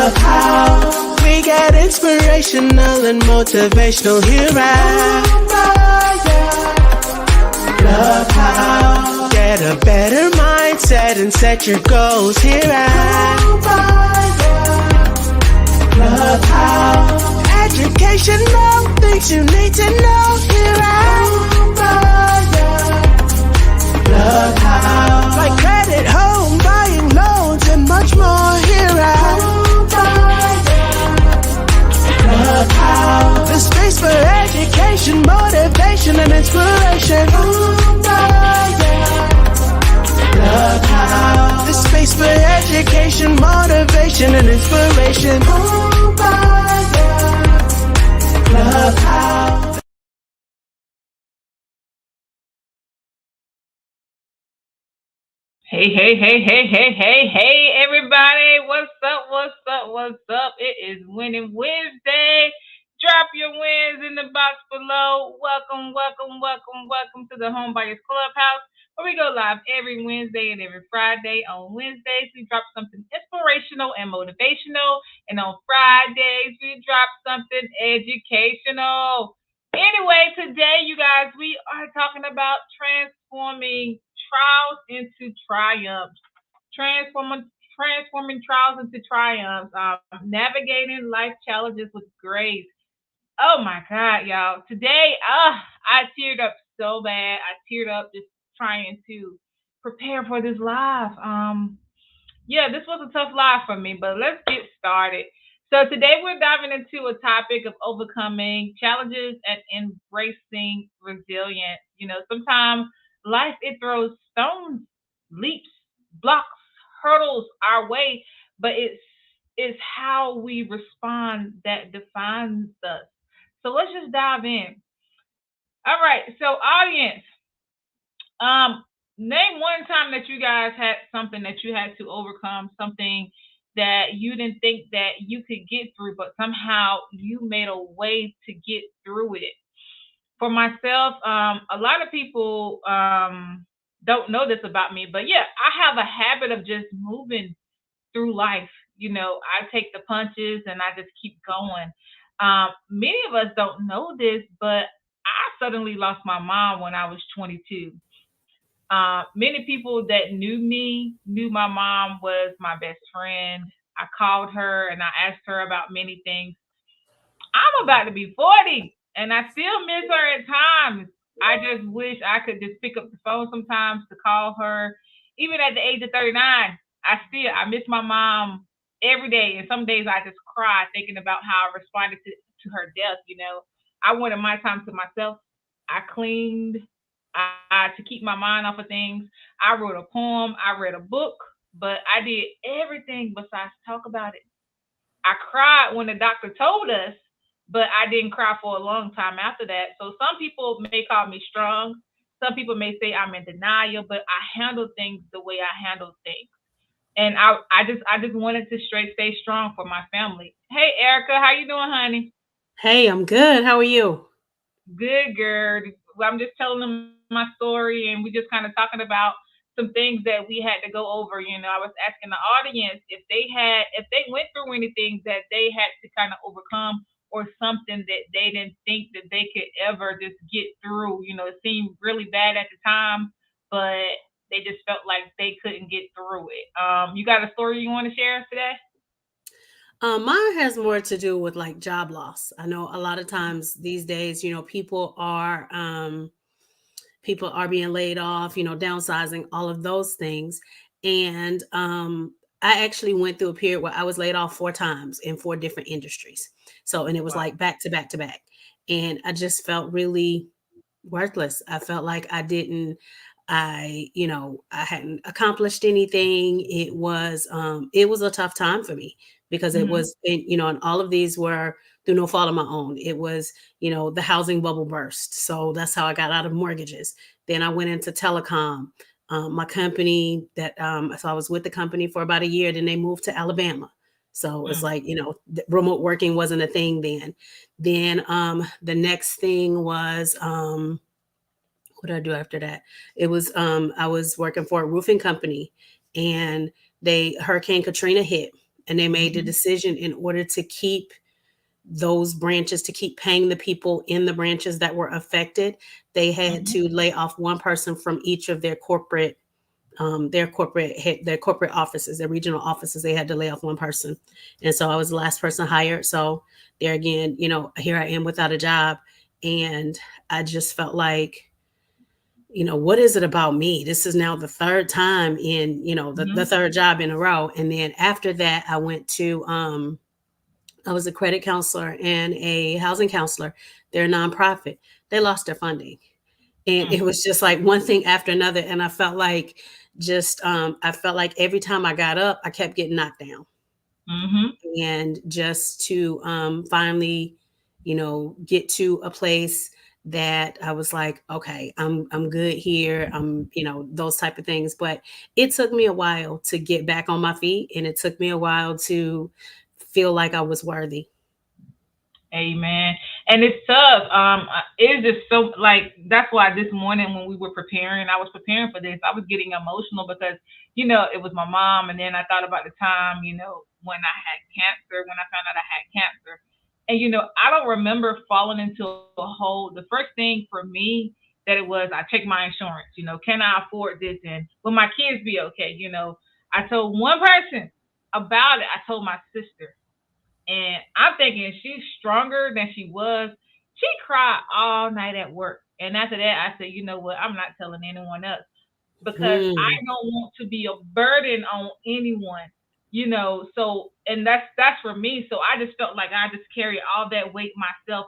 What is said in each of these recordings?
Love how we get inspirational and motivational here at Love how get a better mindset and set your goals here at Love how educational things you need to know here at Love how like credit, home buying, loans, and much more here at Love how the space for education, motivation, and inspiration. Love how the space for education, motivation, and inspiration. Love how. Hey, everybody. What's up? It is Winning Wednesday. Drop your wins in the box below. Welcome to the Homebuyers Clubhouse, where we go live every Wednesday and every Friday. On Wednesdays, we drop something inspirational and motivational. And on Fridays, we drop something educational. Anyway, today, you guys, we are talking about transforming trials into triumphs. Transforming trials into triumphs. Navigating life challenges with grace. Oh my God, y'all. Today, I teared up so bad. I teared up just trying to prepare for this live. Yeah, this was a tough live for me, but let's get started. So today we're diving into a topic of overcoming challenges and embracing resilience. Sometimes life it throws stones, leaps, blocks, hurdles our way, but it's how we respond that defines us. So let's just dive in. All right, so audience, name one time that you guys had something that you had to overcome, something that you didn't think that you could get through, but somehow you made a way to get through it. For myself, a lot of people don't know this about me, but yeah, I have a habit of just moving through life. I take the punches and I just keep going. Many of us don't know this, but I suddenly lost my mom when I was 22. Many people that knew me knew my mom was my best friend. I called her and I asked her about many things. I'm about to be 40 and I still miss her at times. I just wish I could just pick up the phone sometimes to call her. Even at the age of 39, I miss my mom every day. And some days I just cry thinking about how I responded to her death. I wanted my time to myself. I cleaned to keep my mind off of things. I wrote a poem. I read a book, but I did everything besides talk about it. I cried when the doctor told us, but I didn't cry for a long time after that. So some people may call me strong. Some people may say I'm in denial, but I handle things the way I handle things. And I just wanted to straight stay strong for my family. Hey Erica, how you doing, honey? Hey, I'm good. How are you? Good girl. Well, I'm just telling them my story, and we just kind of talking about some things that we had to go over. I was asking the audience if they went through anything that they had to kind of overcome, or something that they didn't think that they could ever just get through. It seemed really bad at the time, but they just felt like they couldn't get through it. You got a story you want to share today? Mine has more to do with like job loss. I know a lot of times these days, people are being laid off, downsizing, all of those things. And I actually went through a period where I was laid off 4 times in 4 different industries. So, and it was Wow. like back to back to back. And I just felt really worthless. I felt like I hadn't accomplished anything. It was a tough time for me because Hmm. and all of these were through no fault of my own. It was, the housing bubble burst. So that's how I got out of mortgages. Then I went into telecom. My company so I was with the company for about a year. Then they moved to Alabama. So it's like, remote working wasn't a thing then. Then the next thing was, what did I do after that? It was I was working for a roofing company, and they Hurricane Katrina hit, and they made the decision, in order to keep those branches, to keep paying the people in the branches that were affected, they had to lay off one person from each of their corporate offices, their regional offices. They had to lay off one person. And so I was the last person hired. So there again, here I am without a job. And I just felt like, what is it about me? This is now the third time in, the third job in a row. And then after that, I went to, I was a credit counselor and a housing counselor. They're a nonprofit. They lost their funding. And it was just like one thing after another. And I felt like every time I got up, I kept getting knocked down. And just to finally, get to a place that I was like, okay, I'm good here. Those type of things. But it took me a while to get back on my feet, and it took me a while to feel like I was worthy. Amen. And it's tough. It's just so, like, that's why this morning when we were preparing, I was preparing for this, I was getting emotional because, it was my mom. And then I thought about the time, when I had cancer, when I found out I had cancer. And, I don't remember falling into a hole. The first thing for me that it was, I checked my insurance, can I afford this? And will my kids be okay? I told one person about it. I told my sister. And I'm thinking she's stronger than she was. She cried all night at work. And after that, I said, you know what? I'm not telling anyone else because I don't want to be a burden on anyone, So, and that's for me. So I just felt like I just carry all that weight myself.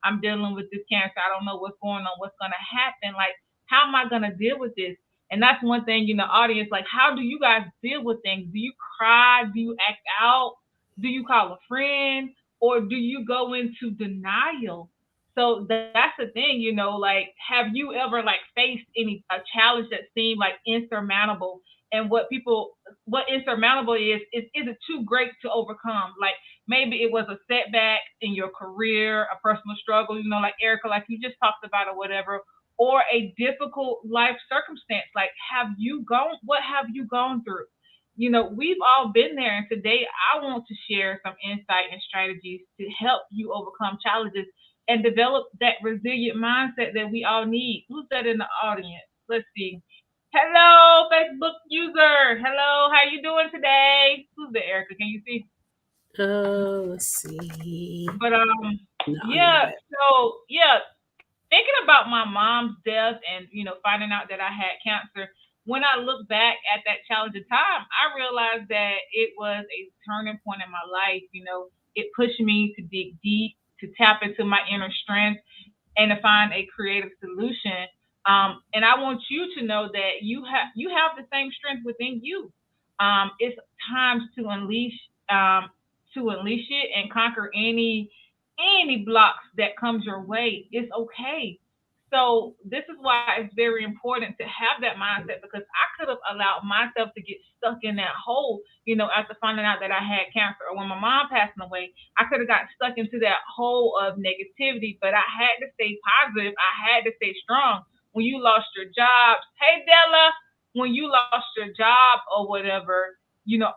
I'm dealing with this cancer. I don't know what's going on, what's going to happen. Like, how am I going to deal with this? And that's one thing, audience, like, how do you guys deal with things? Do you cry? Do you act out? Do you call a friend, or do you go into denial? So that's the thing, like, have you ever like faced a challenge that seemed like insurmountable? And what insurmountable is it too great to overcome? Like, maybe it was a setback in your career, a personal struggle, like Erica, like you just talked about, or whatever, or a difficult life circumstance. Like, what have you gone through? We've all been there. And today I want to share some insight and strategies to help you overcome challenges and develop that resilient mindset that we all need. Who's that in the audience? Let's see. Hello, Facebook user. Hello, how you doing today? Who's the Erica? Can you see? Let's see. But thinking about my mom's death and finding out that I had cancer, when I look back at that challenging time, I realized that it was a turning point in my life. It pushed me to dig deep, to tap into my inner strength, and to find a creative solution. And I want you to know that you have the same strength within you. It's time to unleash it and conquer any blocks that comes your way. It's okay. So this is why it's very important to have that mindset, because I could have allowed myself to get stuck in that hole, after finding out that I had cancer, or when my mom passed away, I could have got stuck into that hole of negativity, but I had to stay positive. I had to stay strong. When you lost your job, hey Della, when you lost your job or whatever,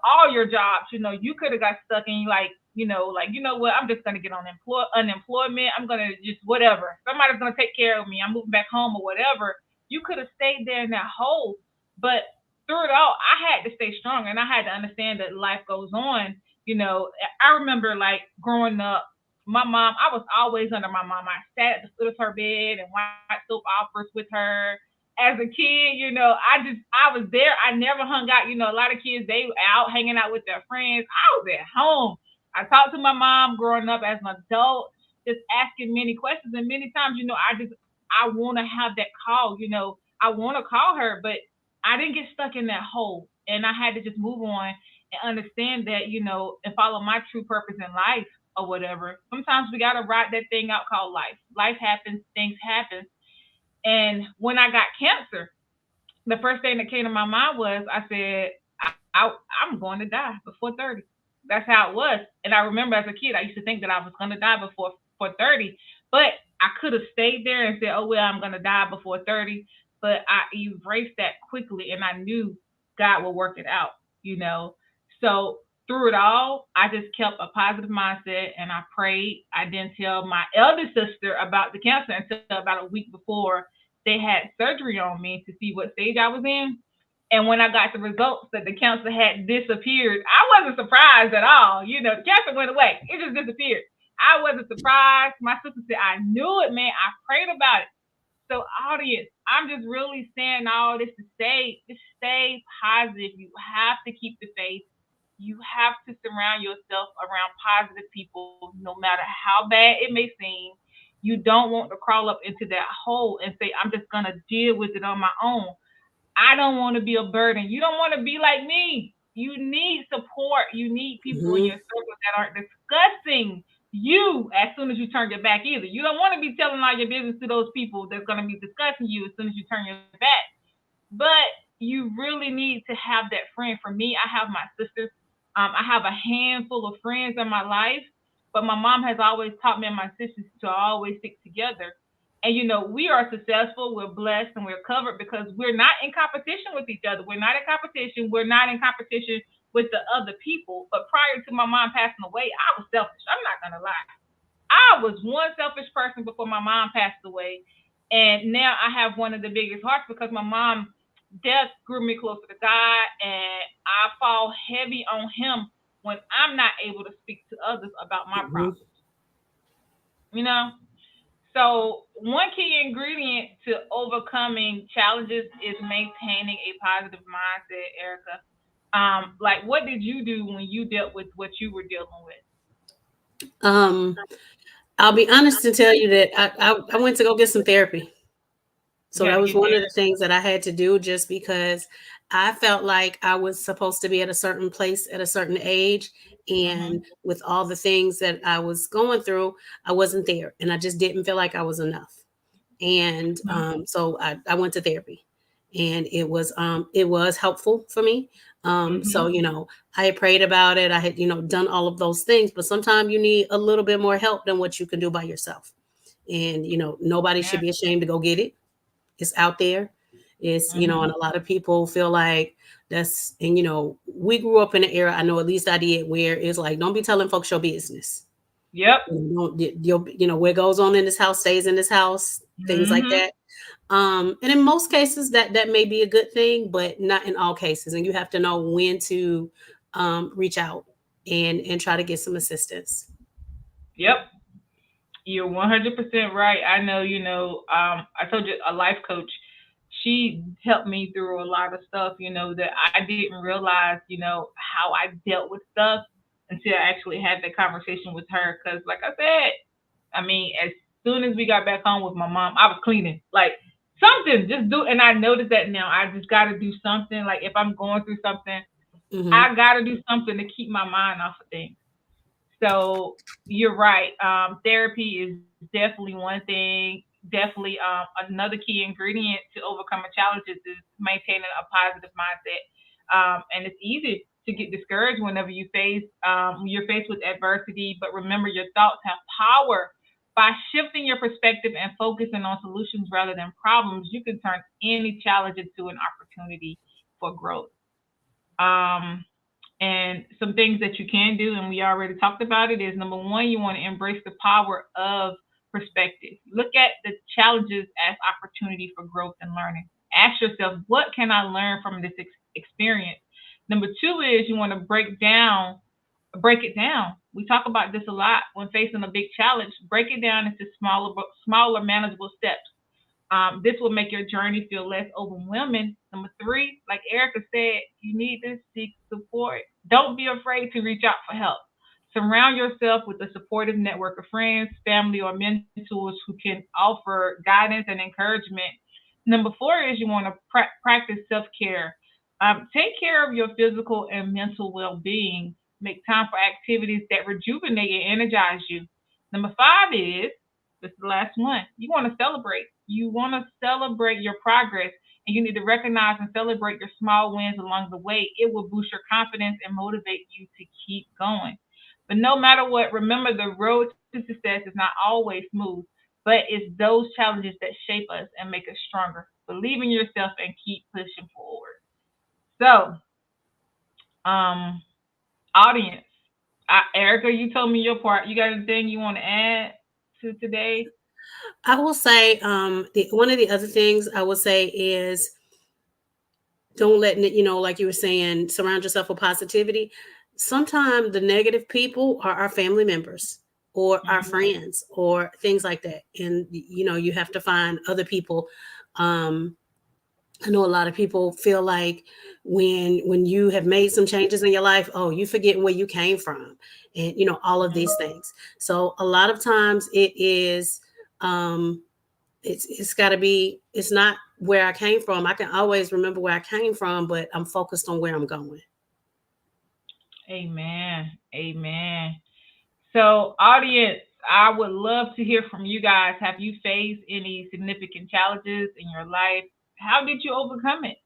all your jobs, you could have got stuck in like, what, I'm just going to get on unemployment. I'm going to just whatever. Somebody's going to take care of me. I'm moving back home or whatever. You could have stayed there in that hole. But through it all, I had to stay strong, and I had to understand that life goes on. I remember like growing up, my mom, I was always under my mom. I sat at the foot of her bed and watched soap operas with her. As a kid, I was there. I never hung out. A lot of kids, they out hanging out with their friends. I was at home. I talked to my mom growing up as an adult, just asking many questions. And many times, I want to have that call, I want to call her, but I didn't get stuck in that hole. And I had to just move on and understand that, and follow my true purpose in life or whatever. Sometimes we got to ride that thing out called life. Life happens, things happen. And when I got cancer, the first thing that came to my mind was, I said, I'm going to die before 30. That's how it was. And I remember as a kid, I used to think that I was going to die before 30, but I could have stayed there and said, oh, well, I'm going to die before 30. But I embraced that quickly, and I knew God will work it out, So through it all, I just kept a positive mindset and I prayed. I didn't tell my eldest sister about the cancer until about a week before they had surgery on me to see what stage I was in. And when I got the results that the cancer had disappeared, I wasn't surprised at all. The cancer went away, it just disappeared. I wasn't surprised. My sister said, I knew it, man. I prayed about it. So, audience, I'm just really saying all this to say, just stay positive. You have to keep the faith. You have to surround yourself around positive people, no matter how bad it may seem. You don't want to crawl up into that hole and say, I'm just going to deal with it on my own. I don't want to be a burden. You don't want to be like me. You need support. You need people in Mhm. your circle that aren't discussing you as soon as you turn your back either. You don't want to be telling all your business to those people that's going to be discussing you as soon as you turn your back. But you really need to have that friend. For me, I have my sisters. I have a handful of friends in my life, but my mom has always taught me and my sisters to always stick together. And we are successful, we're blessed, and we're covered because we're not in competition with each other. We're not in competition. We're not in competition with the other people. But prior to my mom passing away, I was selfish. I'm not gonna lie. I was one selfish person before my mom passed away. And now I have one of the biggest hearts because my mom death grew me closer to God, and I fall heavy on him when I'm not able to speak to others about my Mhm. problems. You know? So one key ingredient to overcoming challenges is maintaining a positive mindset, Erica. Like what did you do when you dealt with what you were dealing with? Um, I'll be honest to tell you that I went to go get some therapy. You So had that to was get one there. of the things that I had to do just because I felt like I was supposed to be at a certain place at a certain age. Hmm. And with all the things that I was going through, I wasn't there. And I just didn't feel like I was enough. And so I went to therapy. And it was helpful for me. So Hmm. I had prayed about it. I had done all of those things, but sometimes you need a little bit more help than what you can do by yourself. And nobody Yeah. should be ashamed to go get it. It's out there. And Hmm. a lot of people feel like we grew up in an era, I know at least I did, where it's like, don't be telling folks your business. Yep. What goes on in this house stays in this house, things like Hmm. that. And in most cases that may be a good thing, but not in all cases. And you have to know when to reach out and try to get some assistance. Yep. You're 100% right. I know, I told you a life coach, she helped me through a lot of stuff, that I didn't realize, how I dealt with stuff until I actually had that conversation with her. Because, like I said, I mean, as soon as we got back home with my mom, I was cleaning. Like, something, just do. And I noticed that now. I just got to do something. Like, if I'm going through something, Hmm. I got to do something to keep my mind off of things. So you're right. Therapy is definitely one thing. Definitely another key ingredient to overcoming challenges is maintaining a positive mindset. And it's easy to get discouraged whenever you're faced with adversity. But remember, your thoughts have power. By shifting your perspective and focusing on solutions rather than problems, you can turn any challenge into an opportunity for growth. Um, and some things that you can do, and we already talked about it, is number one, you want to embrace the power of perspective. Look at the challenges as opportunity for growth and learning. Ask yourself, what can I learn from this experience? Number two is you want to break it down. We talk about this a lot when facing a big challenge. Break it down into smaller, manageable steps. This will make your journey feel less overwhelming. Number three, like Erica said, you need to seek support. Don't be afraid to reach out for help. Surround yourself with a supportive network of friends, family, or mentors who can offer guidance and encouragement. Number four is you want to practice self care. Take care of your physical and mental well being. Make time for activities that rejuvenate and energize you. Number five is this is the last one. You want to celebrate. You want to celebrate your progress, and you need to recognize and celebrate your small wins along the way. It will boost your confidence and motivate you to keep going. But no matter what, remember the road to success is not always smooth, but it's those challenges that shape us and make us stronger. Believe in yourself and keep pushing forward. So, um, Audience, Erica, you told me your part. You got anything you want to add to today? I will say, one of the other things I will say is don't let it, like you were saying, surround yourself with positivity. Sometimes the negative people are our family members or our Mhm. friends or things like that. And, you have to find other people. I know a lot of people feel like when you have made some changes in your life, oh, you forgetting where you came from, and all of these things. So a lot of times it is, it's got to be. It's not where I came from. I can always remember where I came from, but I'm focused on where I'm going. Amen. Amen. So, audience, I would love to hear from you guys. Have you faced any significant challenges in your life? How did you overcome it?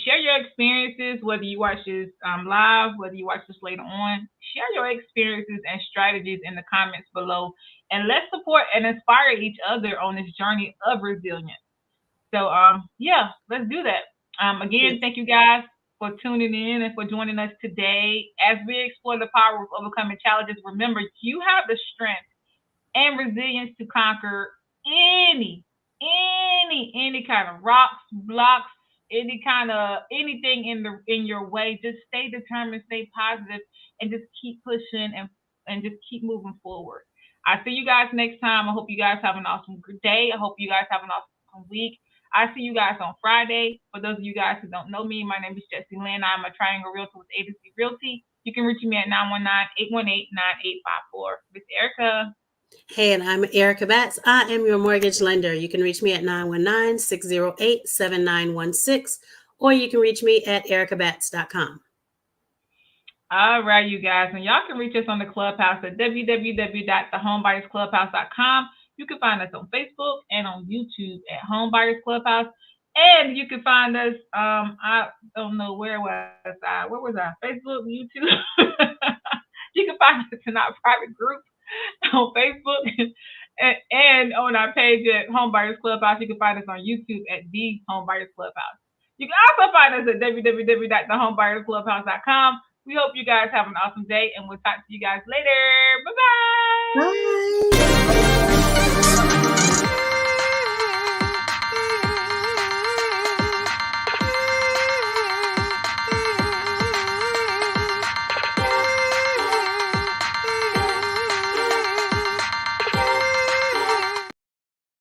Share your experiences, whether you watch this live, whether you watch this later on. Share your experiences and strategies in the comments below, and let's support and inspire each other on this journey of resilience. So, yeah, let's do that. Again, Yes. thank you guys for tuning in and for joining us today as we explore the power of overcoming challenges. Remember, you have the strength and resilience to conquer any, any kind of rocks, blocks, any kind of anything in your way. Just stay determined, stay positive, and just keep pushing and just keep moving forward. I see you guys next time. I hope you guys have an awesome day. I hope you guys have an awesome week. I see you guys on Friday. For those of you guys who don't know me, my name is Jessie Lynn. I'm a Triangle Realtor with Agency Realty. You can reach me at 919-818-9854. Miss Erica. Hey, and I'm Erica Batts. I am your mortgage lender. You can reach me at 919-608-7916, or you can reach me at ericabatts.com. All right, you guys. And y'all can reach us on the Clubhouse at www.thehomebuyerclubhouse.com. You can find us on Facebook and on YouTube at Homebuyers Clubhouse. And you can find us, I don't know where was I? Where was I? Facebook, YouTube. You can find us in our private group on Facebook and on our page at Homebuyers Clubhouse. You can find us on YouTube at The Homebuyers Clubhouse. You can also find us at www.thehomebuyerclubhouse.com. We hope you guys have an awesome day, and we'll talk to you guys later. Bye-bye. Bye.